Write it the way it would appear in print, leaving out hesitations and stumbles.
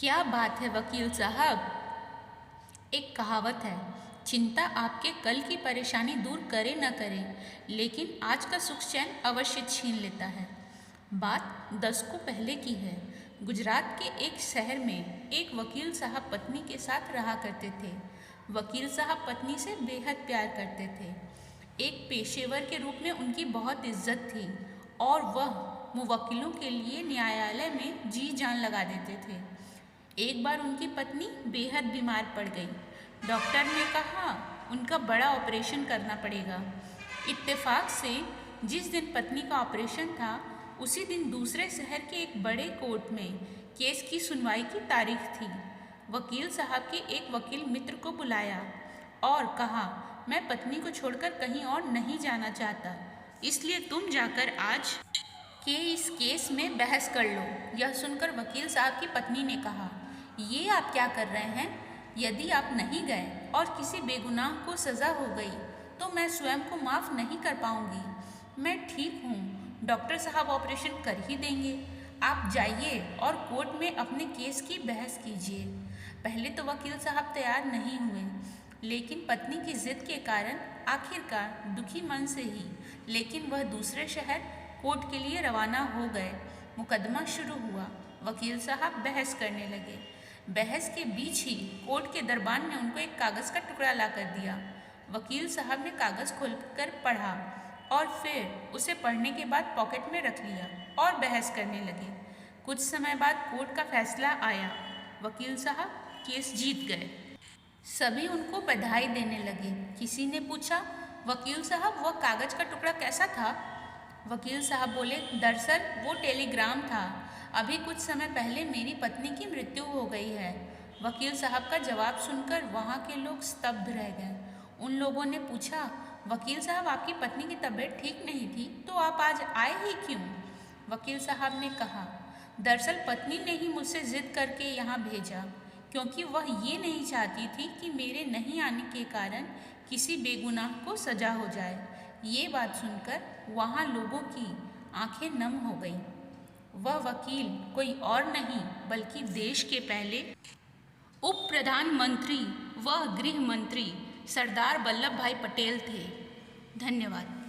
क्या बात है वकील साहब। एक कहावत है, चिंता आपके कल की परेशानी दूर करे न करे, लेकिन आज का सुख चैन अवश्य छीन लेता है। बात दशकों पहले की है। गुजरात के एक शहर में एक वकील साहब पत्नी के साथ रहा करते थे। वकील साहब पत्नी से बेहद प्यार करते थे। एक पेशेवर के रूप में उनकी बहुत इज्जत थी और वह मुवक्किलों के लिए न्यायालय में जी जान लगा देते थे। एक बार उनकी पत्नी बेहद बीमार पड़ गई। डॉक्टर ने कहा उनका बड़ा ऑपरेशन करना पड़ेगा। इत्तेफाक से जिस दिन पत्नी का ऑपरेशन था, उसी दिन दूसरे शहर के एक बड़े कोर्ट में केस की सुनवाई की तारीख थी। वकील साहब के एक वकील मित्र को बुलाया और कहा, मैं पत्नी को छोड़कर कहीं और नहीं जाना चाहता, इसलिए तुम जाकर आज के इस केस में बहस कर लो। यह सुनकर वकील साहब की पत्नी ने कहा, ये आप क्या कर रहे हैं? यदि आप नहीं गए और किसी बेगुनाह को सज़ा हो गई तो मैं स्वयं को माफ़ नहीं कर पाऊंगी। मैं ठीक हूँ, डॉक्टर साहब ऑपरेशन कर ही देंगे। आप जाइए और कोर्ट में अपने केस की बहस कीजिए। पहले तो वकील साहब तैयार नहीं हुए, लेकिन पत्नी की जिद के कारण आखिरकार दुखी मन से ही लेकिन वह दूसरे शहर कोर्ट के लिए रवाना हो गए। मुकदमा शुरू हुआ। वकील साहब बहस करने लगे। बहस के बीच ही कोर्ट के दरबान ने उनको एक कागज़ का टुकड़ा ला कर दिया। वकील साहब ने कागज़ खोलकर पढ़ा और फिर उसे पढ़ने के बाद पॉकेट में रख लिया और बहस करने लगे। कुछ समय बाद कोर्ट का फैसला आया। वकील साहब केस जीत गए। सभी उनको बधाई देने लगे। किसी ने पूछा, वकील साहब वह कागज़ का टुकड़ा कैसा था? वकील साहब बोले, दरअसल वो टेलीग्राम था। अभी कुछ समय पहले मेरी पत्नी की मृत्यु हो गई है। वकील साहब का जवाब सुनकर वहाँ के लोग स्तब्ध रह गए। उन लोगों ने पूछा, वकील साहब आपकी पत्नी की तबीयत ठीक नहीं थी तो आप आज आए ही क्यों? वकील साहब ने कहा, दरअसल पत्नी ने ही मुझसे जिद करके यहाँ भेजा, क्योंकि वह ये नहीं चाहती थी कि मेरे नहीं आने के कारण किसी बेगुनाह को सजा हो जाए। ये बात सुनकर वहाँ लोगों की आंखें नम हो गईं। वह वकील कोई और नहीं बल्कि देश के पहले उप प्रधानमंत्री व गृह मंत्री सरदार वल्लभ भाई पटेल थे। धन्यवाद।